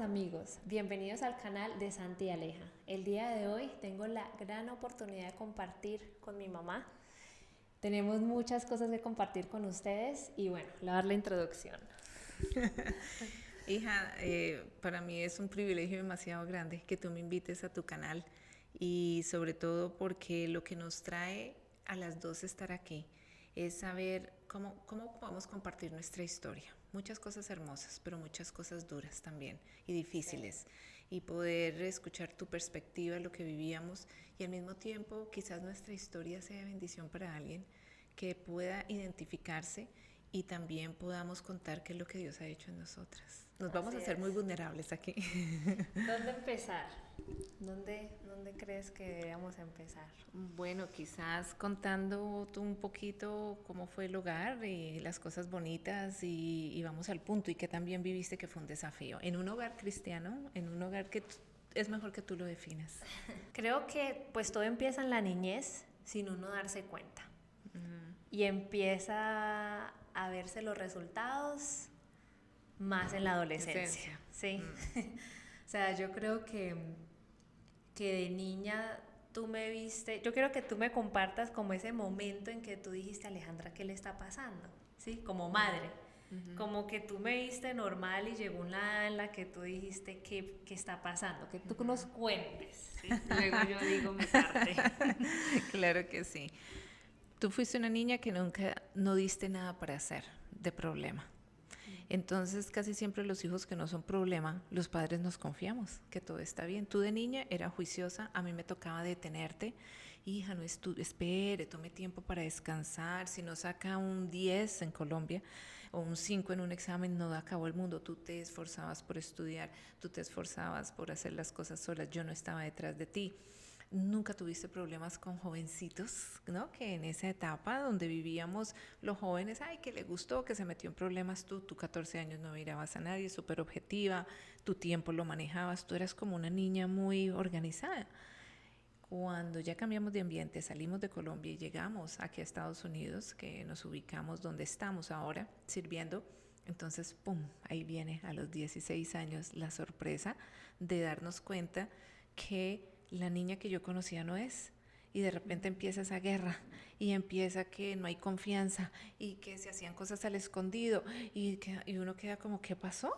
amigos, bienvenidos al canal de Santi y Aleja. El día de hoy tengo la gran oportunidad de compartir con mi mamá. Tenemos muchas cosas que compartir con ustedes y bueno, le voy a dar la introducción. Hija, para mí es un privilegio demasiado grande que tú me invites a tu canal y sobre todo porque lo que nos trae a las dos estar aquí es saber cómo podemos compartir nuestra historia. Muchas cosas hermosas, pero muchas cosas duras también y difíciles. Sí. Y poder escuchar tu perspectiva, lo que vivíamos y al mismo tiempo quizás nuestra historia sea bendición para alguien que pueda identificarse y también podamos contar qué es lo que Dios ha hecho en nosotras. Nos vamos a hacer muy vulnerables aquí. ¿Dónde empezar? ¿Dónde crees que deberíamos empezar? Bueno, quizás contando tú un poquito cómo fue el hogar y las cosas bonitas y vamos al punto y que también viviste que fue un desafío. En un hogar cristiano, en un hogar que es mejor que tú lo definas. Creo que pues todo empieza en la niñez sin uno darse cuenta. Y empieza a verse los resultados más en la adolescencia. Sí. O sea, yo creo que de niña tú me viste, yo quiero que tú me compartas como ese momento en que tú dijiste, Alejandra, ¿qué le está pasando? ¿Sí? Como madre. Como que tú me viste normal y llegó una en la que tú dijiste, ¿qué está pasando? Que tú nos cuentes. ¿Sí? Luego yo digo mi parte. Claro que sí. Tú fuiste una niña que nunca no diste nada para hacer de problema. Entonces casi siempre los hijos que no son problema, los padres nos confiamos que todo está bien. Tú de niña era juiciosa, a mí me tocaba detenerte. Hija, no espere, tome tiempo para descansar. Si no saca un 10 en Colombia o un 5 en un examen, no acabó el mundo. Tú te esforzabas por estudiar, tú te esforzabas por hacer las cosas solas. Yo no estaba detrás de ti. Nunca tuviste problemas con jovencitos, ¿no? Que en esa etapa donde vivíamos los jóvenes, ay, que le gustó, que se metió en problemas tú 14 años no mirabas a nadie, súper objetiva, tu tiempo lo manejabas, tú eras como una niña muy organizada. Cuando ya cambiamos de ambiente, salimos de Colombia y llegamos aquí a Estados Unidos, que nos ubicamos donde estamos ahora sirviendo, entonces, ¡pum!, ahí viene a los 16 años la sorpresa de darnos cuenta que la niña que yo conocía no es. Y de repente empieza esa guerra y empieza que no hay confianza y que se hacían cosas al escondido y uno queda como, ¿qué pasó?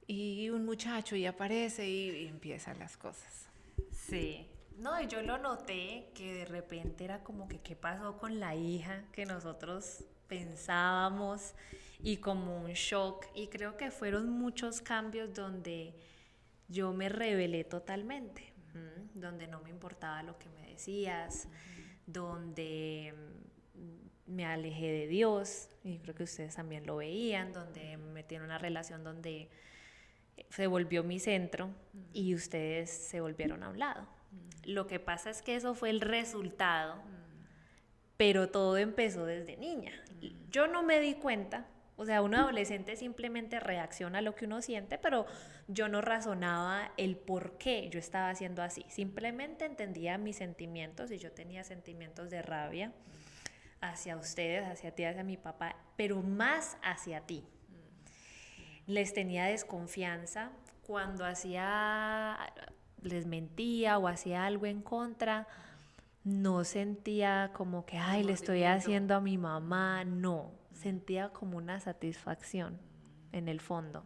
Y un muchacho y aparece y empiezan las cosas. Sí. No, y yo lo noté que de repente era como que qué pasó con la hija que nosotros pensábamos y como un shock. Y creo que fueron muchos cambios donde yo me rebelé totalmente, donde no me importaba lo que me decías, donde me alejé de Dios, y creo que ustedes también lo veían, donde me metí en una relación donde se volvió mi centro y ustedes se volvieron a un lado. Lo que pasa es que eso fue el resultado, pero todo empezó desde niña. Yo no me di cuenta, o sea, un adolescente simplemente reacciona a lo que uno siente, pero yo no razonaba el por qué yo estaba haciendo así. Simplemente entendía mis sentimientos y yo tenía sentimientos de rabia hacia ustedes, hacia ti, hacia mi papá, pero más hacia ti. Les tenía desconfianza cuando les mentía o hacía algo en contra, no sentía como que, ay, le estoy haciendo a mi mamá, no, sentía como una satisfacción en el fondo.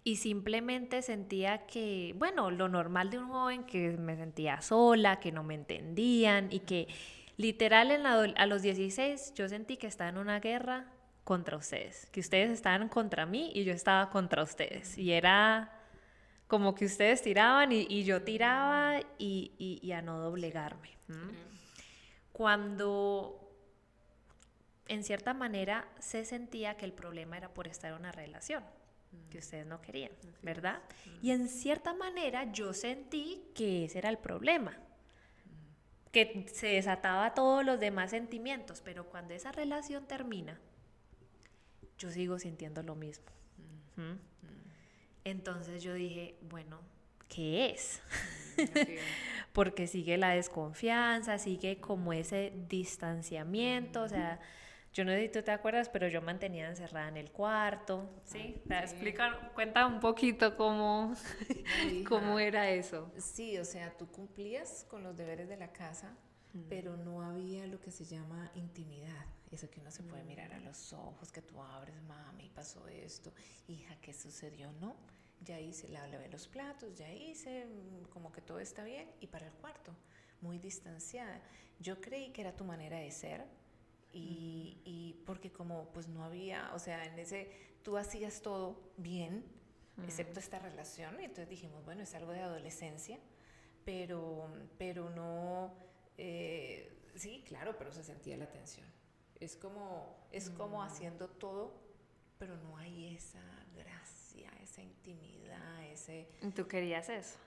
Y simplemente sentía que, bueno, lo normal de un joven, que me sentía sola, que no me entendían y que literal a los 16 yo sentí que estaba en una guerra contra ustedes, que ustedes estaban contra mí y yo estaba contra ustedes. Y era como que ustedes tiraban y yo tiraba y a no doblegarme. Cuando en cierta manera se sentía que el problema era por estar en una relación que ustedes no querían, ¿verdad? Y en cierta manera yo sentí que ese era el problema, que se desataba todos los demás sentimientos, pero cuando esa relación termina, yo sigo sintiendo lo mismo. Entonces yo dije, bueno, ¿qué es? Porque sigue la desconfianza, sigue como ese distanciamiento, o sea, Yo no sé si tú te acuerdas, pero yo mantenía encerrada en el cuarto, ¿sí? ¿Te explica, cuenta un poquito cómo, No, cómo hija, era eso? sí, o sea, tú cumplías con los deberes de la casa, pero no había lo que se llama intimidad. Eso que uno se puede mirar a los ojos, que tú abres, mami, pasó esto, hija, ¿qué sucedió? No, ya hice, lavé los platos, ya hice, como que todo está bien, y para el cuarto, muy distanciada. Yo creí que era tu manera de ser, y porque como pues no había, o sea, en ese, tú hacías todo bien, excepto esta relación, y entonces dijimos, bueno, es algo de adolescencia, pero no, sí, claro, pero se sentía la tensión. Es como haciendo todo, pero no hay esa gracia, esa intimidad, ese... ¿Tú querías eso?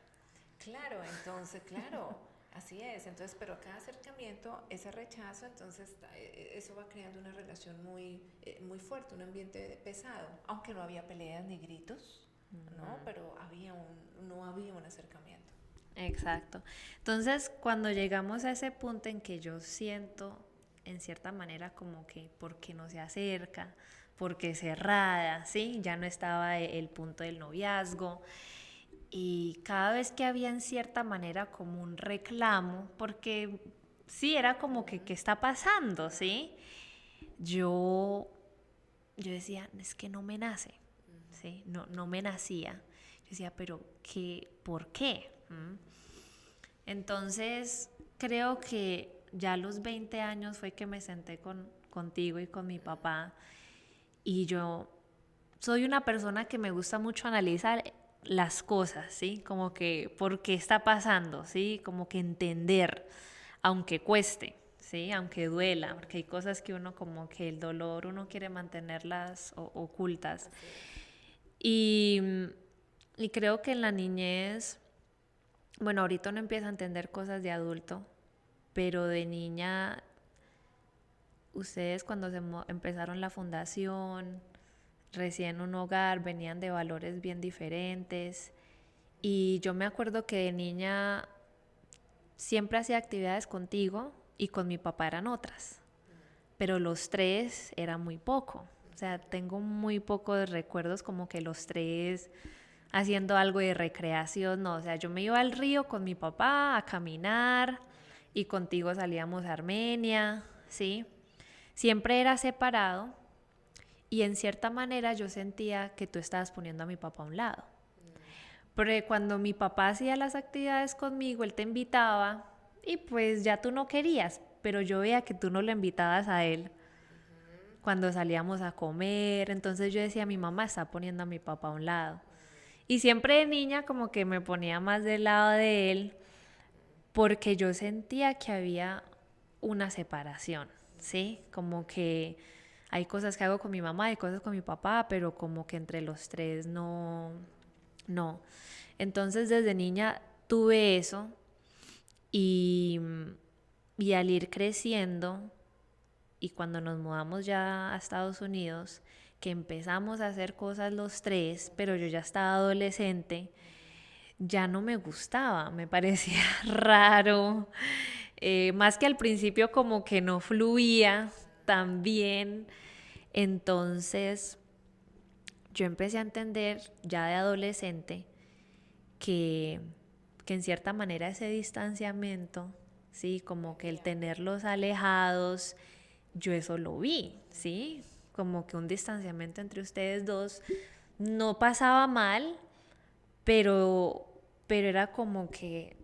Claro, entonces, claro, así es. Entonces, pero cada acercamiento, ese rechazo, entonces eso va creando una relación muy fuerte, un ambiente pesado, aunque no había peleas ni gritos, ¿no? Pero no había un acercamiento. Exacto. Entonces, cuando llegamos a ese punto en que yo siento, en cierta manera, como que porque no se acerca, porque cerrada, ¿sí? Ya no estaba el punto del noviazgo. Y cada vez que había en cierta manera como un reclamo, porque sí, era como que, ¿qué está pasando? ¿Sí? Yo, yo decía, es que no me nace, ¿sí? No, no me nacía. Yo decía, pero ¿qué? ¿Por qué? Entonces, creo que ya a los 20 años fue que me senté contigo y con mi papá y yo soy una persona que me gusta mucho analizar las cosas, ¿sí? Como que, ¿por qué está pasando? ¿Sí? Como que entender, aunque cueste, ¿sí? Aunque duela, porque hay cosas que uno como que el dolor uno quiere mantenerlas ocultas. Y, y creo que en la niñez, bueno, ahorita uno empieza a entender cosas de adulto, pero de niña, ustedes cuando empezaron la fundación, recién un hogar, venían de valores bien diferentes. Y yo me acuerdo que de niña siempre hacía actividades contigo y con mi papá eran otras, pero los tres era muy poco. O sea, tengo muy pocos recuerdos como que los tres haciendo algo de recreación, no, o sea, yo me iba al río con mi papá a caminar y contigo salíamos a Armenia, ¿sí? Siempre era separado y en cierta manera yo sentía que tú estabas poniendo a mi papá a un lado. Porque cuando mi papá hacía las actividades conmigo, él te invitaba y pues ya tú no querías, pero yo veía que tú no lo invitabas a él cuando salíamos a comer. Entonces yo decía, mi mamá está poniendo a mi papá a un lado. Y siempre de niña como que me ponía más del lado de él porque yo sentía que había una separación, ¿sí? Como que hay cosas que hago con mi mamá, hay cosas con mi papá, pero como que entre los tres no. Entonces desde niña tuve eso y, y al ir creciendo y cuando nos mudamos ya a Estados Unidos, que empezamos a hacer cosas los tres, pero yo ya estaba adolescente, ya no me gustaba, me parecía raro, más que al principio como que no fluía tan bien. Entonces yo empecé a entender ya de adolescente que, que en cierta manera ese distanciamiento, ¿sí? Como que el tenerlos alejados, yo eso lo vi, ¿sí? Como que un distanciamiento entre ustedes dos no pasaba mal, pero era como que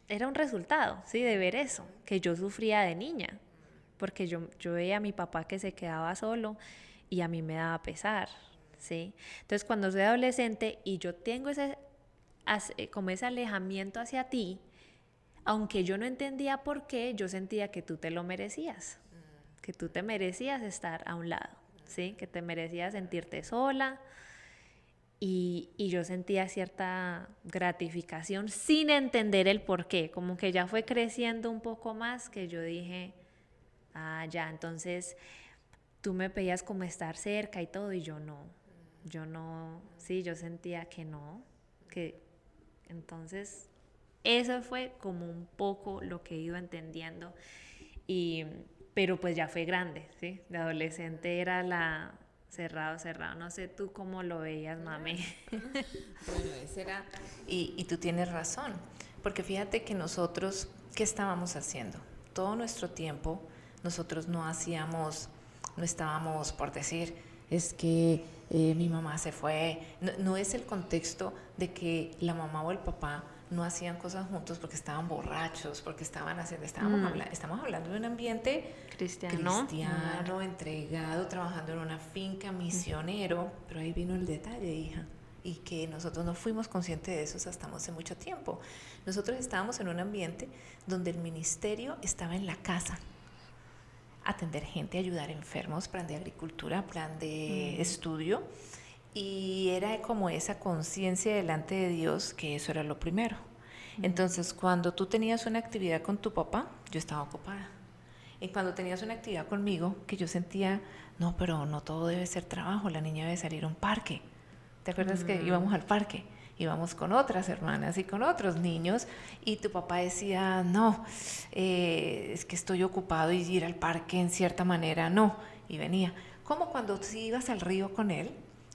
era un resultado, ¿sí? De ver eso, que yo sufría de niña, porque yo veía a mi papá que se quedaba solo y a mí me daba pesar, ¿sí? Entonces cuando soy adolescente y yo tengo como ese alejamiento hacia ti, aunque yo no entendía por qué, yo sentía que tú te lo merecías, que tú te merecías estar a un lado, ¿sí? Que te merecías sentirte sola y yo sentía cierta gratificación sin entender el por qué, como que ya fue creciendo un poco más que yo dije, ah, ya, entonces tú me pedías como estar cerca y todo y yo no, sí, yo sentía que no, que entonces eso fue como un poco lo que he ido entendiendo y, pero pues ya fue grande, ¿sí? De adolescente era la cerrado, cerrado. No sé tú cómo lo veías, mami. Bueno, ese era... Y tú tienes razón, porque fíjate que nosotros, ¿qué estábamos haciendo? Todo nuestro tiempo, nosotros no hacíamos, no estábamos por decir, es que mi mamá se fue. No, no es el contexto de que la mamá o el papá no hacían cosas juntos porque estaban borrachos, porque estaban haciendo, estamos hablando de un ambiente cristiano, entregado, trabajando en una finca, misionero, pero ahí vino el detalle, hija, y que nosotros no fuimos conscientes de eso hasta hace mucho tiempo. Nosotros estábamos en un ambiente donde el ministerio estaba en la casa, atender gente, ayudar a enfermos, plan de agricultura, plan de estudio, y era como esa conciencia delante de Dios que eso era lo primero. Entonces, cuando tú tenías una actividad con tu papá, yo estaba ocupada. Y cuando tenías una actividad conmigo, que yo sentía, no, pero no todo debe ser trabajo, la niña debe salir a un parque. ¿Te acuerdas que íbamos al parque? Íbamos con otras hermanas y con otros niños, y tu papá decía, no, es que estoy ocupado y ir al parque en cierta manera, no, y venía. Como cuando si ibas al río con él,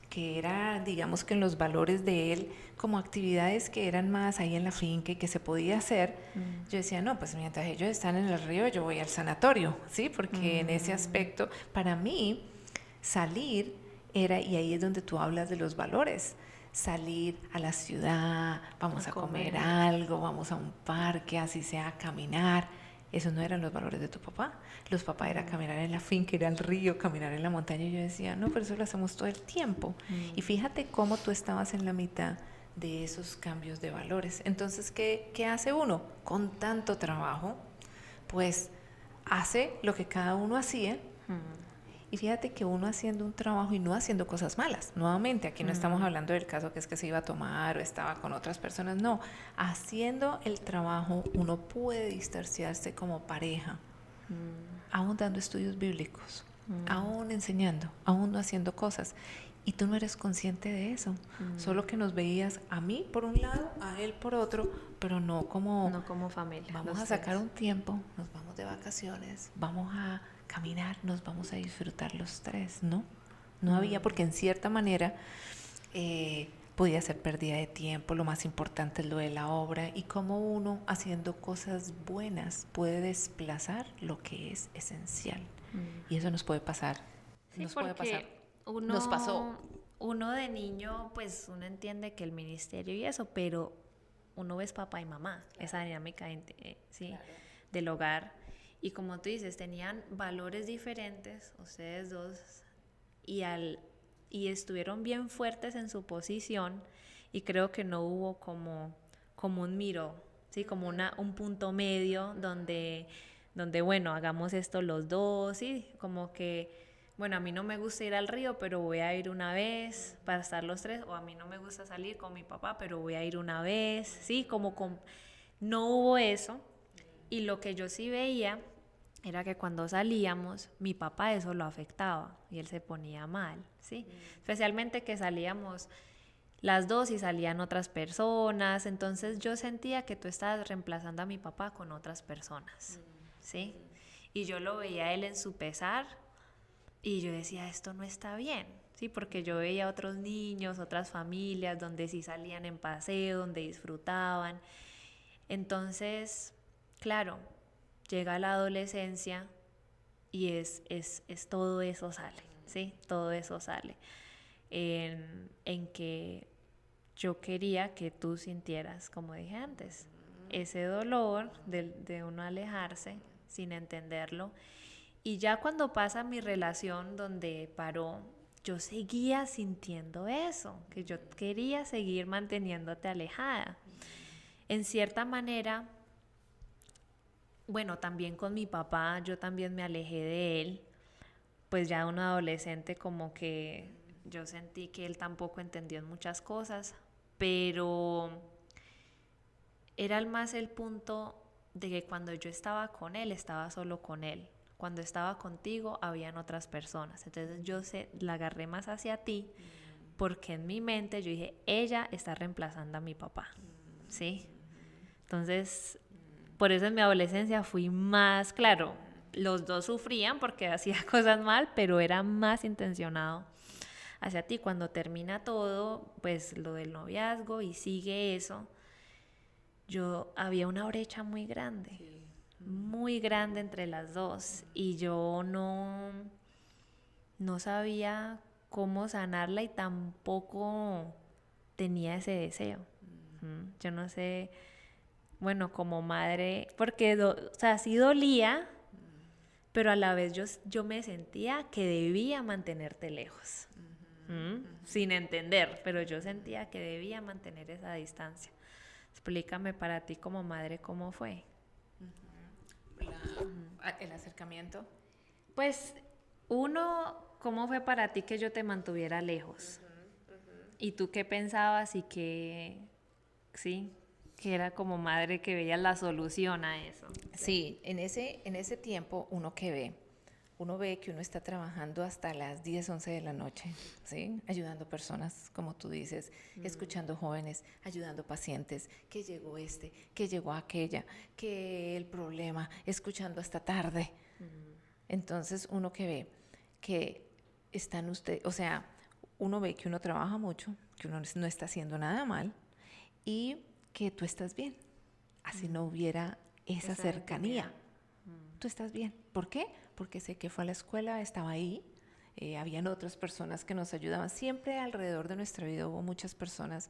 que era, digamos que en los valores de él, como actividades que eran más ahí en la finca y que se podía hacer, yo decía, no, pues mientras ellos están en el río, yo voy al sanatorio, ¿sí? Porque en ese aspecto, para mí, salir era, y ahí es donde tú hablas de los valores, salir a la ciudad, vamos a comer algo, vamos a un parque, así sea, a caminar. Esos no eran los valores de tu papá. Los papás era caminar en la finca, ir al río, caminar en la montaña. Y yo decía, no, pero eso lo hacemos todo el tiempo. Y fíjate cómo tú estabas en la mitad de esos cambios de valores. Entonces, ¿qué hace uno? Con tanto trabajo, pues hace lo que cada uno hacía. Y fíjate que uno haciendo un trabajo y no haciendo cosas malas. Nuevamente, aquí no estamos hablando del caso que es que se iba a tomar o estaba con otras personas. No, haciendo el trabajo uno puede distanciarse como pareja, aún dando estudios bíblicos, aún enseñando, aún no haciendo cosas. Y tú no eres consciente de eso. Solo que nos veías a mí por un lado, a él por otro, pero no como familia. Vamos a sacar un tiempo, nos vamos de vacaciones, vamos a caminar, nos vamos a disfrutar los tres, ¿no? No había, porque en cierta manera podía ser pérdida de tiempo, lo más importante es lo de la obra y cómo uno haciendo cosas buenas puede desplazar lo que es esencial. Y eso nos puede pasar. Sí, nos puede pasar. Nos pasó. Uno de niño, pues uno entiende que el ministerio y eso, pero uno es papá y mamá, esa dinámica ¿sí? Del hogar. Y como tú dices, tenían valores diferentes, ustedes dos, y estuvieron bien fuertes en su posición, y creo que no hubo como un miro, ¿sí? Como un punto medio donde bueno, hagamos esto los dos, ¿sí? Como que, bueno, a mí no me gusta ir al río, pero voy a ir una vez para estar los tres, o a mí no me gusta salir con mi papá, pero voy a ir una vez, ¿sí? No hubo eso. Y lo que yo sí veía era que cuando salíamos, mi papá eso lo afectaba y él se ponía mal, ¿sí? Especialmente que salíamos las dos y salían otras personas, entonces yo sentía que tú estabas reemplazando a mi papá con otras personas, ¿sí? Y yo lo veía a él en su pesar y yo decía, esto no está bien, ¿sí? Porque yo veía otros niños, otras familias donde sí salían en paseo, donde disfrutaban. Entonces, claro, llega la adolescencia y es todo eso sale, ¿sí? Todo eso sale. En que yo quería que tú sintieras, como dije antes, ese dolor de uno alejarse sin entenderlo. Y ya cuando pasa mi relación donde paró, yo seguía sintiendo eso, que yo quería seguir manteniéndote alejada. En cierta manera, bueno, también con mi papá, yo también me alejé de él, pues ya un adolescente como que yo sentí que él tampoco entendió muchas cosas, pero era más el punto de que cuando yo estaba con él, estaba solo con él. Cuando estaba contigo, habían otras personas. Entonces yo la agarré más hacia ti, porque en mi mente yo dije, ella está reemplazando a mi papá, ¿sí? Entonces, por eso en mi adolescencia fui más, claro, los dos sufrían porque hacía cosas mal, pero era más intencionado hacia ti. Cuando termina todo, pues lo del noviazgo y sigue eso, había una brecha muy grande entre las dos, y yo no sabía cómo sanarla y tampoco tenía ese deseo. Yo no sé, bueno, como madre, porque, o sea, sí dolía, pero a la vez yo me sentía que debía mantenerte lejos, sin entender, pero yo sentía que debía mantener esa distancia. Explícame para ti como madre cómo fue. El acercamiento. Pues, ¿cómo fue para ti que yo te mantuviera lejos? ¿Y tú qué pensabas y sí, que era como madre que veía la solución a eso? Sí, en ese tiempo uno ve que uno está trabajando hasta las 10, 11 de la noche, ¿sí? Ayudando personas, como tú dices, escuchando jóvenes, ayudando pacientes, que llegó que llegó aquella, que el problema, escuchando hasta tarde. Entonces uno que están usted, o sea, uno ve que uno trabaja mucho, que uno no está haciendo nada mal y que tú estás bien. Así no hubiera esa cercanía. Tú estás bien. ¿Por qué? Porque sé que fue a la escuela, estaba ahí, habían otras personas que nos ayudaban. Siempre alrededor de nuestra vida hubo muchas personas,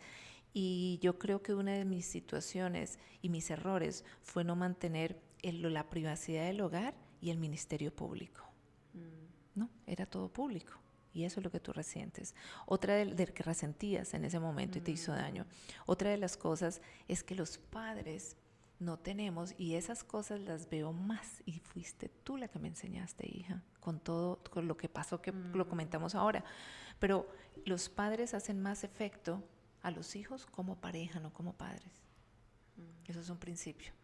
y yo creo que una de mis situaciones y mis errores fue no mantener la privacidad del hogar y el ministerio público. No, era todo público. Y eso es lo que tú resientes. Otra del que resentías en ese momento y te hizo daño. Otra de las cosas es que los padres no tenemos, y esas cosas las veo más, y fuiste tú la que me enseñaste, hija, con todo con lo que pasó, que lo comentamos ahora. Pero los padres hacen más efecto a los hijos como pareja, no como padres. Eso es un principio.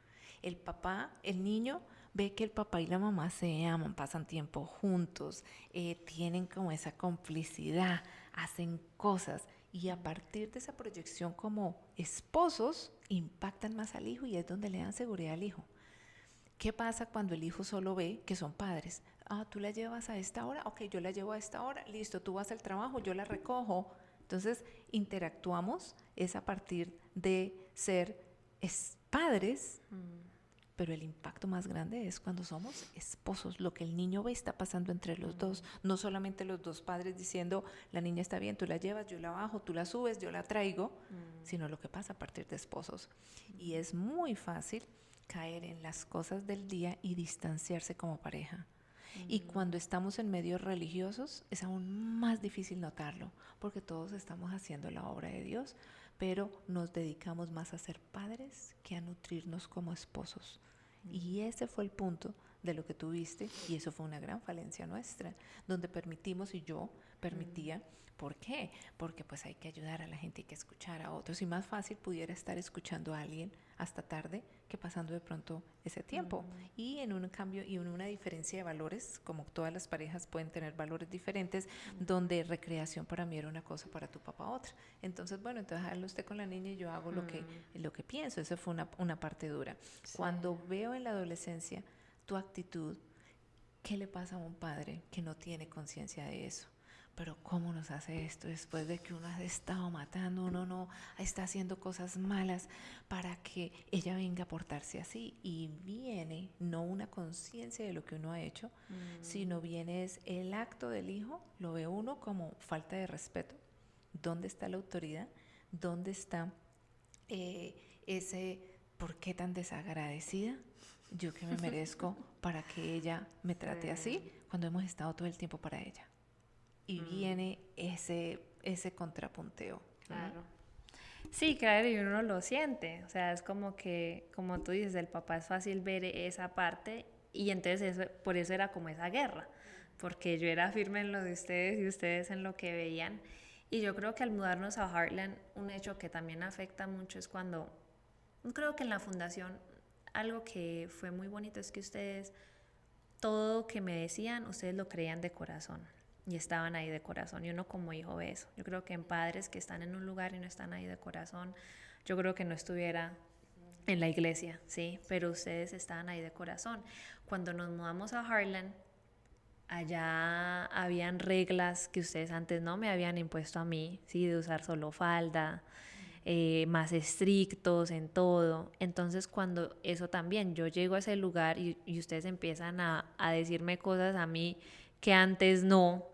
El niño ve que el papá y la mamá se aman, pasan tiempo juntos, tienen como esa complicidad, hacen cosas, y a partir de esa proyección como esposos impactan más al hijo, y es donde le dan seguridad al hijo. ¿Qué pasa cuando el hijo solo ve que son padres? ¿Tú la llevas a esta hora? Ok, yo la llevo a esta hora, listo, tú vas al trabajo, yo la recojo. Entonces interactuamos, es a partir de ser padres, pero el impacto más grande es cuando somos esposos. Lo que el niño ve está pasando entre los dos, no solamente los dos padres diciendo, la niña está bien, tú la llevas, yo la bajo, tú la subes, yo la traigo, sino lo que pasa a partir de esposos. Y es muy fácil caer en las cosas del día y distanciarse como pareja. Y cuando estamos en medios religiosos es aún más difícil notarlo, porque todos estamos haciendo la obra de Dios, pero nos dedicamos más a ser padres que a nutrirnos como esposos. Y ese fue el punto de lo que tuviste, y eso fue una gran falencia nuestra, donde permitimos, y yo permitía. ¿Por qué? Porque pues hay que ayudar a la gente, hay que escuchar a otros, y más fácil pudiera estar escuchando a alguien hasta tarde que pasando de pronto ese tiempo. Y en un cambio y en una diferencia de valores, como todas las parejas pueden tener valores diferentes, donde recreación para mí era una cosa, para tu papá otra. Entonces, bueno, entonces hazlo usted con la niña y yo hago lo que pienso. Eso fue una parte dura. Sí. Cuando veo en la adolescencia tu actitud, ¿qué le pasa a un padre que no tiene conciencia de eso? Pero ¿cómo nos hace esto después de que uno ha estado matando, uno no está haciendo cosas malas para que ella venga a portarse así? Y viene no una conciencia de lo que uno ha hecho, sino viene es el acto del hijo, lo ve uno como falta de respeto. ¿Dónde está la autoridad? ¿Dónde está ese por qué tan desagradecida? Yo que me merezco para que ella me trate así, cuando hemos estado todo el tiempo para ella. Y viene ese contrapunteo. Claro. Sí, claro, y uno lo siente. O sea, es como que, como tú dices, el papá es fácil ver esa parte, y entonces por eso era como esa guerra, porque yo era firme en lo de ustedes y ustedes en lo que veían. Y yo creo que al mudarnos a Heartland, un hecho que también afecta mucho es cuando, creo que en la fundación, algo que fue muy bonito es que ustedes, todo que me decían, ustedes lo creían de corazón. Y estaban ahí de corazón, y uno como hijo ve eso. Yo creo que en padres que están en un lugar y no están ahí de corazón, yo creo que no estuviera En la iglesia, sí, pero ustedes estaban ahí de corazón. Cuando nos mudamos a Harlan, allá habían reglas que ustedes antes no me habían impuesto a mí, sí, de usar solo falda, más estrictos en todo. Entonces cuando eso también, yo llego a ese lugar y ustedes empiezan a decirme cosas a mí que antes no,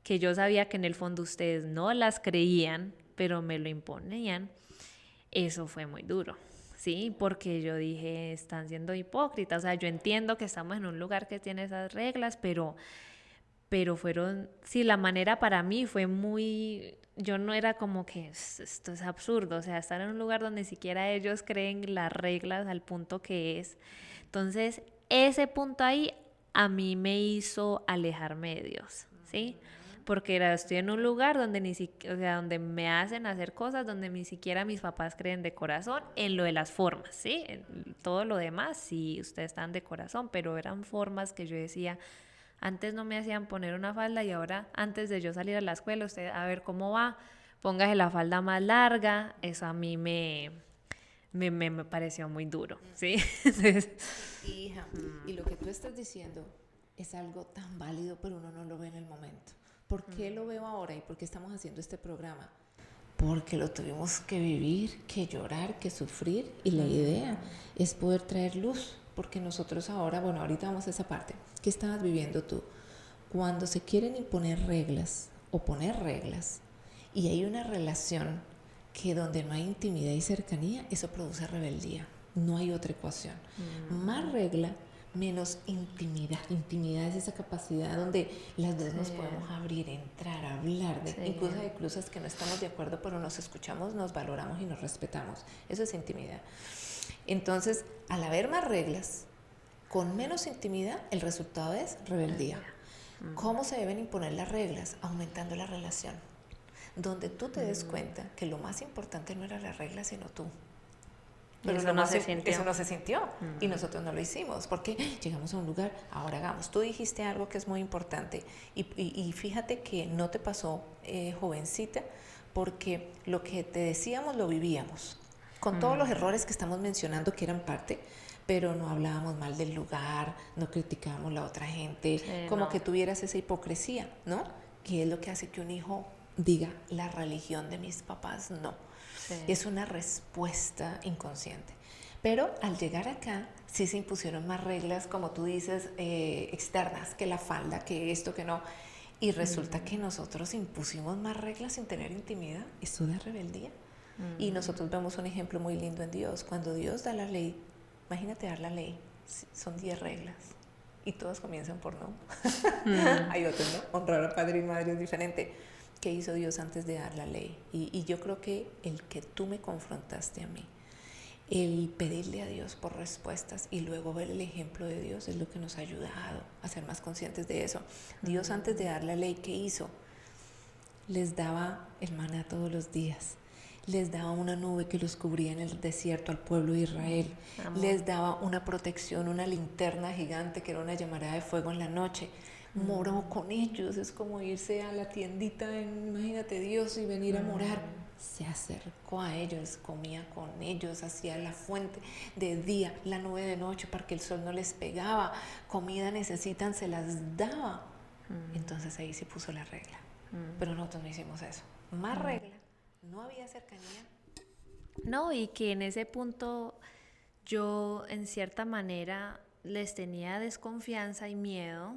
que yo sabía que en el fondo ustedes no las creían, pero me lo imponían, eso fue muy duro. Sí, porque yo dije, están siendo hipócritas. O sea, yo entiendo que estamos en un lugar que tiene esas reglas, pero fueron, sí, la manera para mí fue muy, yo no era como que esto es absurdo, o sea, estar en un lugar donde ni siquiera ellos creen las reglas al punto que es. Entonces, ese punto ahí a mí me hizo alejarme de Dios, ¿sí? Porque estoy en un lugar donde ni siquiera, o sea, donde me hacen hacer cosas donde ni siquiera mis papás creen de corazón en lo de las formas, ¿sí? En todo lo demás sí ustedes están de corazón, pero eran formas que yo decía, antes no me hacían poner una falda y ahora antes de yo salir a la escuela, usted a ver cómo va, póngase la falda más larga, eso a mí me pareció muy duro, ¿sí? Entonces, Hija, y lo que tú estás diciendo es algo tan válido, pero uno no lo ve en el momento. ¿Por qué lo veo ahora y por qué estamos haciendo este programa? Porque lo tuvimos que vivir, que llorar, que sufrir, y la idea es poder traer luz, porque nosotros ahora, bueno, ahorita vamos a esa parte. ¿Qué estabas viviendo tú? Cuando se quieren imponer reglas o poner reglas y hay una relación que donde no hay intimidad y cercanía, eso produce rebeldía. No hay otra ecuación. Más regla, menos intimidad. Intimidad es esa capacidad donde las dos nos podemos abrir, entrar, hablar, incluso hay cosas que no estamos de acuerdo, pero nos escuchamos, nos valoramos y nos respetamos. Eso es intimidad. Entonces, al haber más reglas, con menos intimidad, el resultado es rebeldía. ¿Cómo se deben imponer las reglas? Aumentando la relación. Donde tú te des cuenta que lo más importante no era la regla, sino tú. Pero eso no se sintió y nosotros no lo hicimos porque llegamos a un lugar, ahora hagamos. Tú dijiste algo que es muy importante y fíjate que no te pasó, jovencita, porque lo que te decíamos lo vivíamos con todos los errores que estamos mencionando que eran parte, pero no hablábamos mal del lugar, no criticábamos a la otra gente, como que tuvieras esa hipocresía, ¿no? Que es lo que hace que un hijo diga, la religión de mis papás no. Es una respuesta inconsciente. Pero al llegar acá, sí se impusieron más reglas, como tú dices, externas, que la falda, que esto, que no. Y resulta que nosotros impusimos más reglas sin tener intimidad. Eso da rebeldía. Y nosotros vemos un ejemplo muy lindo en Dios. Cuando Dios da la ley, imagínate dar la ley, son 10 reglas. Y todas comienzan por no. Hay otros, ¿no? Honrar a padre y madre es diferente. ¿Qué hizo Dios antes de dar la ley? Y yo creo que el que tú me confrontaste a mí, el pedirle a Dios por respuestas y luego ver el ejemplo de Dios es lo que nos ha ayudado a ser más conscientes de eso. Dios antes de dar la ley, ¿qué hizo? Les daba el maná todos los días. Les daba una nube que los cubría en el desierto al pueblo de Israel. Amor. Les daba una protección, una linterna gigante que era una llamarada de fuego en la noche. Moró con ellos, es como irse a la tiendita, imagínate Dios, y venir a morar. Se acercó a ellos, comía con ellos, hacía la fuente de día, la nube de noche para que el sol no les pegaba, comida necesitan, se las daba. Entonces ahí se puso la regla, pero nosotros no hicimos eso. Más regla, no había cercanía. No, y que en ese punto yo en cierta manera les tenía desconfianza y miedo.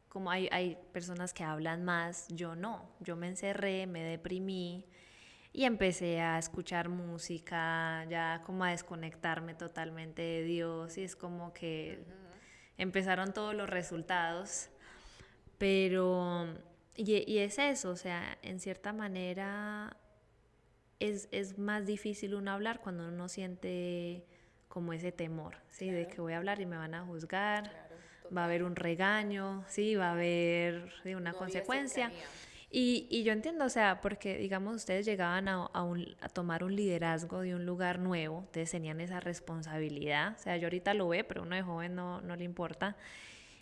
Como hay personas que hablan más, yo no. Yo me encerré, me deprimí y empecé a escuchar música, ya como a desconectarme totalmente de Dios, y es como que empezaron todos los resultados. Pero, y es eso, o sea, en cierta manera es más difícil uno hablar cuando uno siente como ese temor, ¿sí? Claro. De que voy a hablar y me van a juzgar. Claro. Va a haber un regaño, sí, va a haber una consecuencia. Y yo entiendo, o sea, porque digamos ustedes llegaban a tomar un liderazgo de un lugar nuevo, ustedes tenían esa responsabilidad, o sea, yo ahorita lo ve, pero uno de joven no le importa.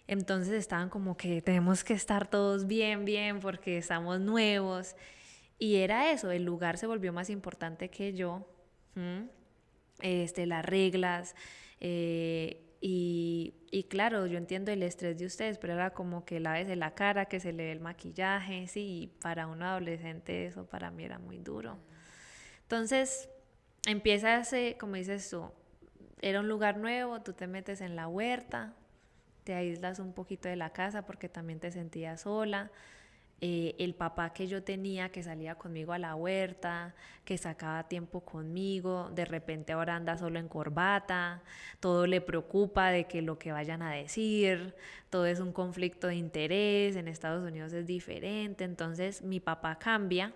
Entonces estaban como que tenemos que estar todos bien, porque estamos nuevos. Y era eso, el lugar se volvió más importante que yo. las reglas, y claro, yo entiendo el estrés de ustedes, pero era como que lávese la cara, que se le ve el maquillaje, sí, y para un adolescente eso para mí era muy duro. Entonces, empiezas, como dices tú, era un lugar nuevo, tú te metes en la huerta, te aíslas un poquito de la casa porque también te sentías sola. El papá que yo tenía que salía conmigo a la huerta, que sacaba tiempo conmigo, de repente ahora anda solo en corbata, todo le preocupa de que lo que vayan a decir, todo es un conflicto de interés, en Estados Unidos es diferente, entonces mi papá cambia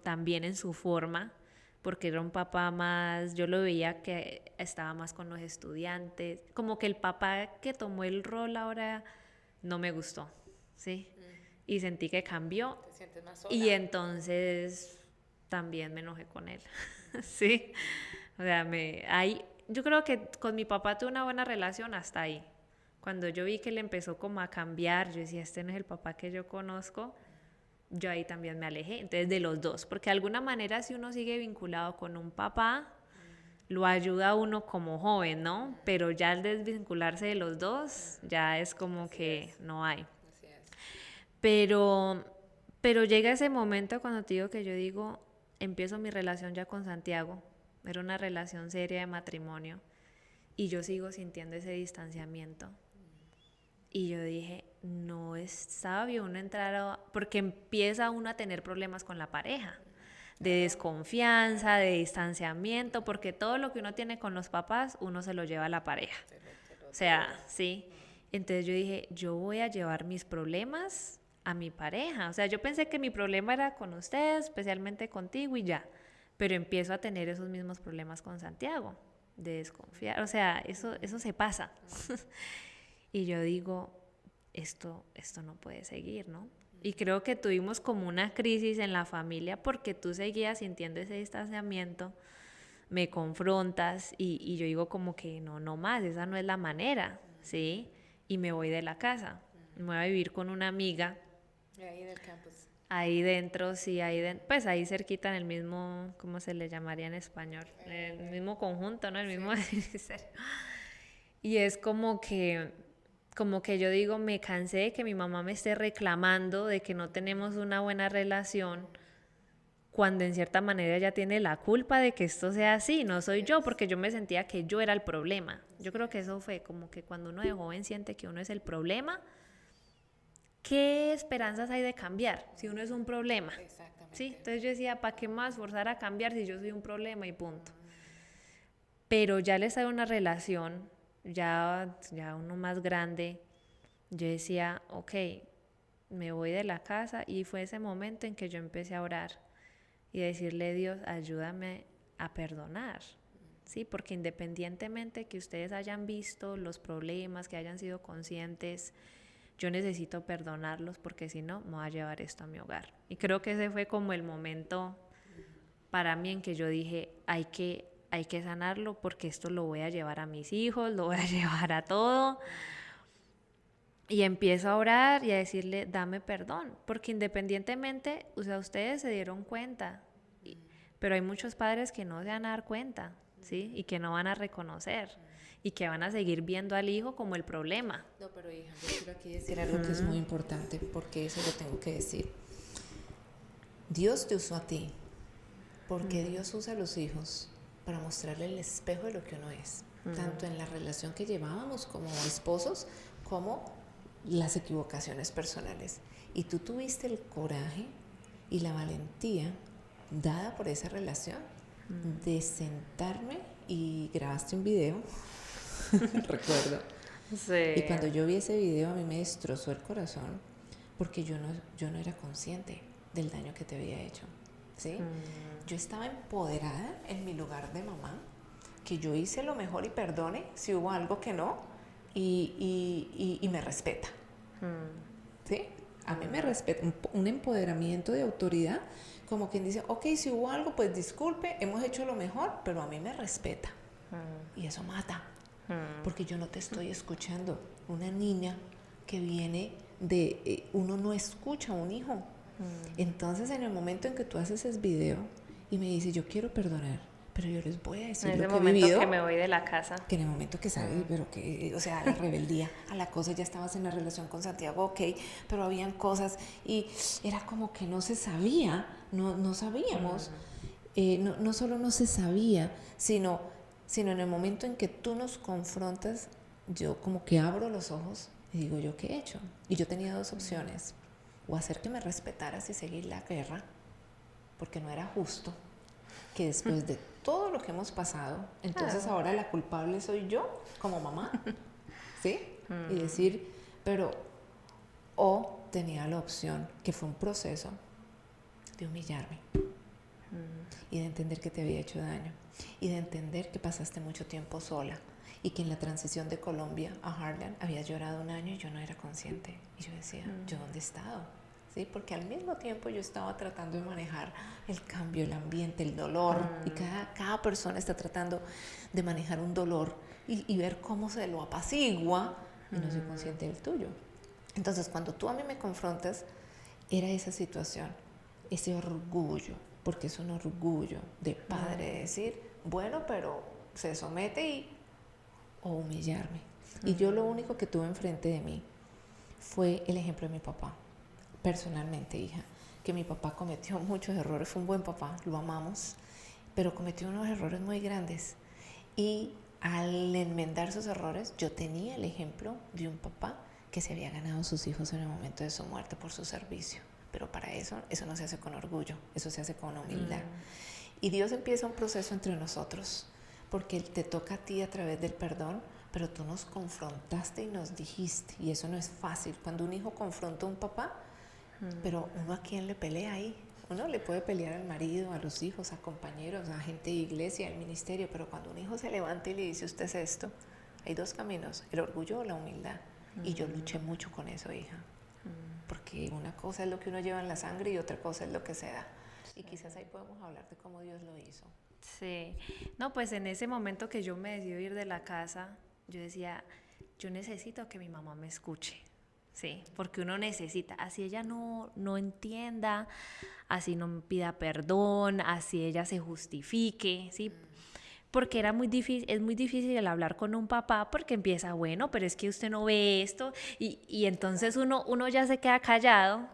también en su forma, porque era un papá más, yo lo veía que estaba más con los estudiantes, como que el papá que tomó el rol ahora no me gustó, ¿sí? Y sentí que cambió. ¿Te sientes más sola? Y entonces también me enojé con él. Sí. O sea, yo creo que con mi papá tuve una buena relación hasta ahí. Cuando yo vi que él empezó como a cambiar, yo decía, este no es el papá que yo conozco, yo ahí también me alejé. Entonces, de los dos, porque de alguna manera si uno sigue vinculado con un papá, lo ayuda a uno como joven, ¿no? Pero ya al desvincularse de los dos, ya es como que no hay. Pero llega ese momento cuando te digo que yo digo, empiezo mi relación ya con Santiago, era una relación seria de matrimonio, y yo sigo sintiendo ese distanciamiento. Y yo dije, no es sabio uno entrar porque empieza uno a tener problemas con la pareja, de desconfianza, de distanciamiento, porque todo lo que uno tiene con los papás, uno se lo lleva a la pareja. O sea, sí. Entonces yo dije, yo voy a llevar mis problemas a mi pareja. O sea, yo pensé que mi problema era con ustedes, especialmente contigo y ya. Pero empiezo a tener esos mismos problemas con Santiago, de desconfiar. O sea, eso se pasa. Y yo digo, esto no puede seguir, ¿no? Y creo que tuvimos como una crisis en la familia porque tú seguías sintiendo ese distanciamiento, me confrontas y yo digo como que no más, esa no es la manera, ¿sí? Y me voy de la casa, me voy a vivir con una amiga. Ahí del campus. Ahí dentro, sí, pues ahí cerquita en el mismo, ¿cómo se le llamaría en español? El mismo conjunto, ¿no? El mismo edificio. Y es como que yo digo, me cansé de que mi mamá me esté reclamando de que no tenemos una buena relación, cuando en cierta manera ella tiene la culpa de que esto sea así, no soy yo, porque yo me sentía que yo era el problema. Yo creo que eso fue como que cuando uno de joven siente que uno es el problema, ¿qué esperanzas hay de cambiar si uno es un problema? Exactamente. ¿Sí? Entonces yo decía, ¿para qué más forzar a cambiar si yo soy un problema y punto? Pero ya al estar en una relación, ya uno más grande, yo decía, ok, me voy de la casa, y fue ese momento en que yo empecé a orar y decirle, Dios, ayúdame a perdonar, ¿sí? Porque independientemente que ustedes hayan visto los problemas, que hayan sido conscientes, yo necesito perdonarlos porque si no, me voy a llevar esto a mi hogar. Y creo que ese fue como el momento para mí en que yo dije, hay que sanarlo porque esto lo voy a llevar a mis hijos, lo voy a llevar a todo. Y empiezo a orar y a decirle, dame perdón, porque independientemente, o sea, ustedes se dieron cuenta, pero hay muchos padres que no se van a dar cuenta, ¿sí? Y que no van a reconocer, y que van a seguir viendo al hijo como el problema. No, pero hija, yo quiero aquí decir algo que es muy importante, porque eso lo tengo que decir. Dios te usó a ti, porque Dios usa a los hijos para mostrarle el espejo de lo que uno es, tanto en la relación que llevábamos como esposos, como las equivocaciones personales. Y tú tuviste el coraje y la valentía dada por esa relación de sentarme y grabaste un video, recuerdo. Sí. Y cuando yo vi ese video a mí me destrozó el corazón porque yo no era consciente del daño que te había hecho, ¿sí? Yo estaba empoderada en mi lugar de mamá, que yo hice lo mejor y perdone si hubo algo que no, y me respeta, ¿sí? A mí me respeta, un empoderamiento de autoridad, como quien dice, ok, si hubo algo, pues disculpe, hemos hecho lo mejor, pero a mí me respeta. Y eso mata, porque yo no te estoy escuchando. Una niña que viene uno no escucha a un hijo. Entonces, en el momento en que tú haces ese video y me dices, yo quiero perdonar, Pero yo les voy a decir En lo ese que he momento vivido. que me voy de la casa. Que en el momento que salí, pero que, o sea, la rebeldía a la cosa, ya estabas en la relación con Santiago, ok, pero habían cosas y era como que no se sabía, no sabíamos, no solo no se sabía, sino en el momento en que tú nos confrontas, yo como que abro los ojos y digo, ¿yo qué he hecho? Y yo tenía dos opciones, o hacer que me respetaras y seguir la guerra, porque no era justo, que después de todo lo que hemos pasado, entonces Claro. ahora la culpable soy yo como mamá, ¿sí? Y decir, pero, o tenía la opción, que fue un proceso de humillarme y de entender que te había hecho daño y de entender que pasaste mucho tiempo sola y que en la transición de Colombia a Harlem habías llorado un año y yo no era consciente. Y yo decía, ¿yo dónde he estado? ¿Sí? Porque al mismo tiempo yo estaba tratando de manejar el cambio, el ambiente, el dolor, y cada persona está tratando de manejar un dolor y ver cómo se lo apacigua, y no soy consciente del tuyo. Entonces, cuando tú a mí me confrontas, era esa situación, ese orgullo, porque es un orgullo de padre decir, bueno, pero se somete o humillarme. Y yo lo único que tuve enfrente de mí fue el ejemplo de mi papá. Personalmente, hija, que mi papá cometió muchos errores, fue un buen papá, lo amamos, pero cometió unos errores muy grandes. Y al enmendar sus errores, yo tenía el ejemplo de un papá que se había ganado a sus hijos en el momento de su muerte por su servicio. Pero para eso no se hace con orgullo, eso se hace con humildad. Y Dios empieza un proceso entre nosotros, porque te toca a ti a través del perdón, pero tú nos confrontaste y nos dijiste, y eso no es fácil. Cuando un hijo confronta a un papá, pero uno a quién le pelea ahí. Uno le puede pelear al marido, a los hijos, a compañeros, a gente de iglesia, al ministerio, pero cuando un hijo se levanta y le dice, usted es esto, hay dos caminos, el orgullo o la humildad. Y yo luché mucho con eso, hija. Porque una cosa es lo que uno lleva en la sangre y otra cosa es lo que se da. Y quizás ahí podemos hablar de cómo Dios lo hizo. Sí. No, pues en ese momento que yo me decidí ir de la casa, yo decía, yo necesito que mi mamá me escuche. Sí, porque uno necesita, así ella no entienda, así no me pida perdón, así ella se justifique, ¿sí? Porque era muy difícil, es muy difícil el hablar con un papá porque empieza, bueno, pero es que usted no ve esto, y entonces uno ya se queda callado,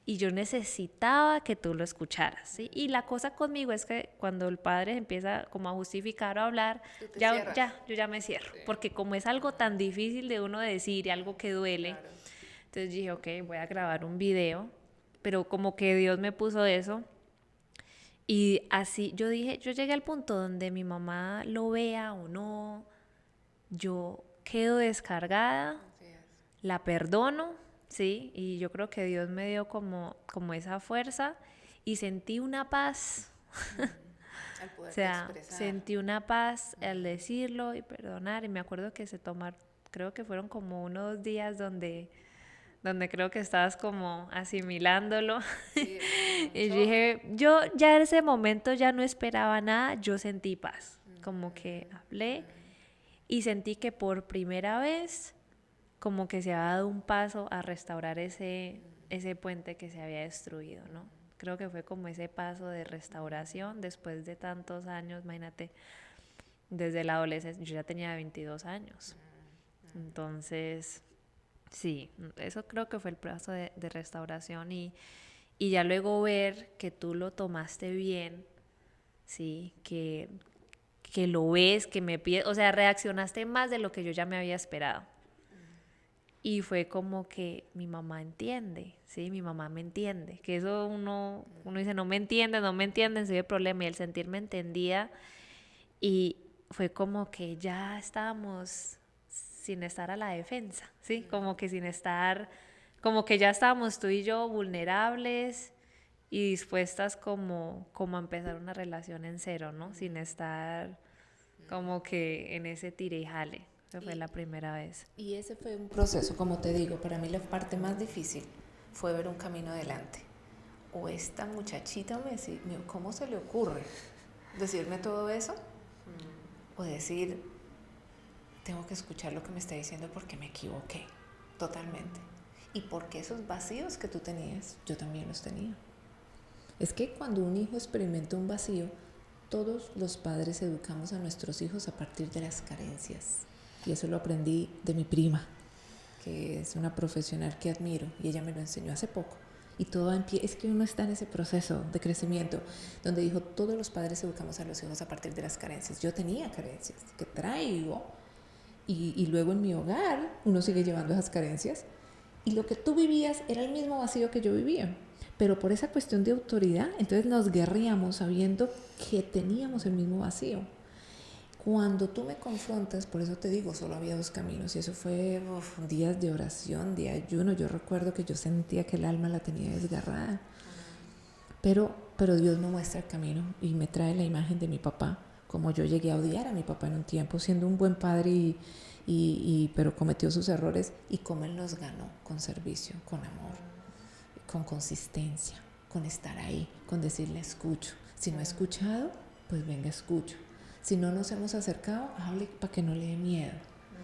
y yo necesitaba que tú lo escucharas, ¿sí? Y la cosa conmigo es que cuando el padre empieza como a justificar o a hablar, yo ya me cierro, sí. Porque como es algo tan difícil de uno decir y algo que duele, claro. Entonces dije, ok, voy a grabar un video, pero como que Dios me puso eso. Y así yo dije, yo llegué al punto donde mi mamá lo vea o no, yo quedo descargada, la perdono, sí, y yo creo que Dios me dio como esa fuerza y sentí una paz. O sea, sentí una paz al decirlo y perdonar, y me acuerdo que creo que fueron como unos días donde creo que estabas como asimilándolo. Sí, y dije, yo ya en ese momento ya no esperaba nada, yo sentí paz, como que hablé y sentí que por primera vez como que se había dado un paso a restaurar ese puente que se había destruido, ¿no? Creo que fue como ese paso de restauración después de tantos años, imagínate, desde la adolescencia, yo ya tenía 22 años, entonces... Sí, eso creo que fue el paso de restauración y ya luego ver que tú lo tomaste bien, sí, que lo ves, que me pides, o sea, reaccionaste más de lo que yo ya me había esperado. Y fue como que mi mamá entiende, sí, mi mamá me entiende, que eso uno dice, no me entienden, soy el problema, y el sentirme entendida, y fue como que ya estábamos sin estar a la defensa, ¿sí? Como que sin estar, como que ya estábamos tú y yo vulnerables y dispuestas como a empezar una relación en cero, ¿no? Sin estar como que en ese tire y jale. Esa fue la primera vez. Y ese fue un proceso, como te digo, para mí la parte más difícil fue ver un camino adelante. O esta muchachita me decía, ¿cómo se le ocurre decirme todo eso? O decir, tengo que escuchar lo que me está diciendo porque me equivoqué totalmente. Y porque esos vacíos que tú tenías, yo también los tenía. Es que cuando un hijo experimenta un vacío, todos los padres educamos a nuestros hijos a partir de las carencias. Y eso lo aprendí de mi prima, que es una profesional que admiro, y ella me lo enseñó hace poco. Y todo es que uno está en ese proceso de crecimiento, donde dijo, todos los padres educamos a los hijos a partir de las carencias. Yo tenía carencias que traigo, y luego en mi hogar uno sigue llevando esas carencias, y lo que tú vivías era el mismo vacío que yo vivía. Pero por esa cuestión de autoridad, entonces nos guerríamos sabiendo que teníamos el mismo vacío. Cuando tú me confrontas, por eso te digo, solo había 2 caminos, y eso fue días de oración, de ayuno. Yo recuerdo que yo sentía que el alma la tenía desgarrada. Pero Dios me muestra el camino y me trae la imagen de mi papá, como yo llegué a odiar a mi papá en un tiempo, siendo un buen padre, pero cometió sus errores, y cómo él nos ganó con servicio, con amor, con consistencia, con estar ahí, con decirle escucho. Si no he escuchado, pues venga, escucho. Si no nos hemos acercado, hable para que no le dé miedo.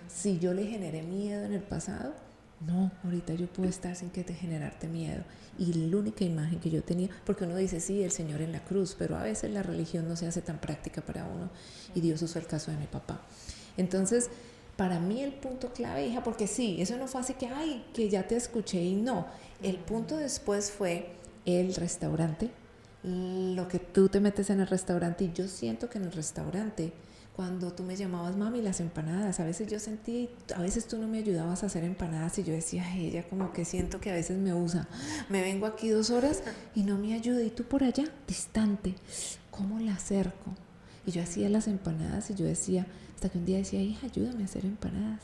Si yo le generé miedo en el pasado, no, ahorita yo puedo estar sin que te generarte miedo. Y la única imagen que yo tenía, porque uno dice, sí, el Señor en la cruz, pero a veces la religión no se hace tan práctica para uno, y Dios usó el caso de mi papá. Entonces, para mí el punto clave, hija, porque sí, eso no fue así que, ay, que ya te escuché, y no. El punto después fue el restaurante, lo que tú te metes en el restaurante, y yo siento que en el restaurante, cuando tú me llamabas, mami, las empanadas, a veces yo sentí, a veces tú no me ayudabas a hacer empanadas, y yo decía, ay, ella como que siento que a veces me usa, me vengo aquí 2 horas y no me ayuda, y tú por allá, distante, ¿cómo la acerco? Y yo hacía las empanadas, y yo decía, hasta que un día decía, hija, ayúdame a hacer empanadas.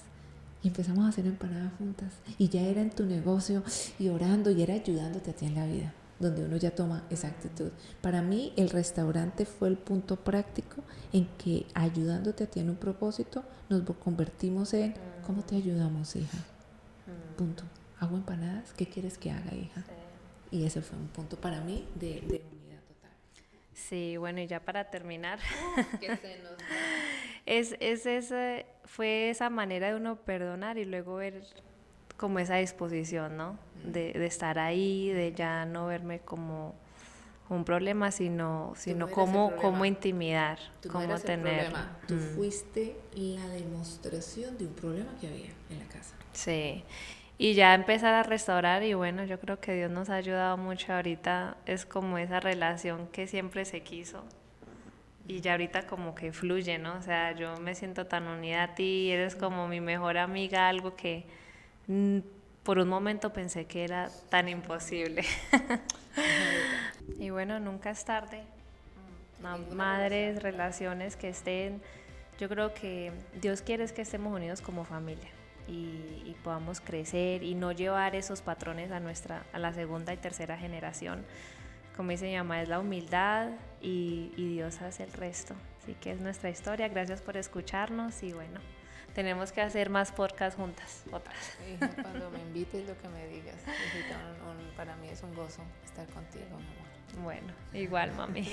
Y empezamos a hacer empanadas juntas. Y ya era en tu negocio, y orando, y era ayudándote a ti en la vida, donde uno ya toma esa actitud. Para mí, el restaurante fue el punto práctico en que, ayudándote a ti en un propósito, nos convertimos en, ¿cómo te ayudamos, hija? Punto. ¿Hago empanadas? ¿Qué quieres que haga, hija? Y ese fue un punto para mí de unidad total. Sí, bueno, y ya para terminar, ¿Qué se nos da? fue esa manera de uno perdonar, y luego ver como esa disposición, ¿no? De estar ahí, de ya no verme como un problema, sino cómo intimidar, cómo tener. Tú fuiste la demostración de un problema que había en la casa. Sí. Y ya empezar a restaurar, y bueno, yo creo que Dios nos ha ayudado mucho ahorita, es como esa relación que siempre se quiso, y ya ahorita como que fluye, ¿no? O sea, yo me siento tan unida a ti, eres como mi mejor amiga, algo que por un momento pensé que era tan imposible. Y bueno, nunca es tarde. Madres, relaciones que estén, yo creo que Dios quiere es que estemos unidos como familia, y podamos crecer y no llevar esos patrones a la segunda y tercera generación. Como dice mi mamá, es la humildad, y Dios hace el resto. Así que es nuestra historia. Gracias por escucharnos, y bueno, tenemos que hacer más podcasts juntas, otras. Hija, cuando me invites, lo que me digas. Hijita, para mí es un gozo estar contigo, mi amor. Bueno, igual, mami.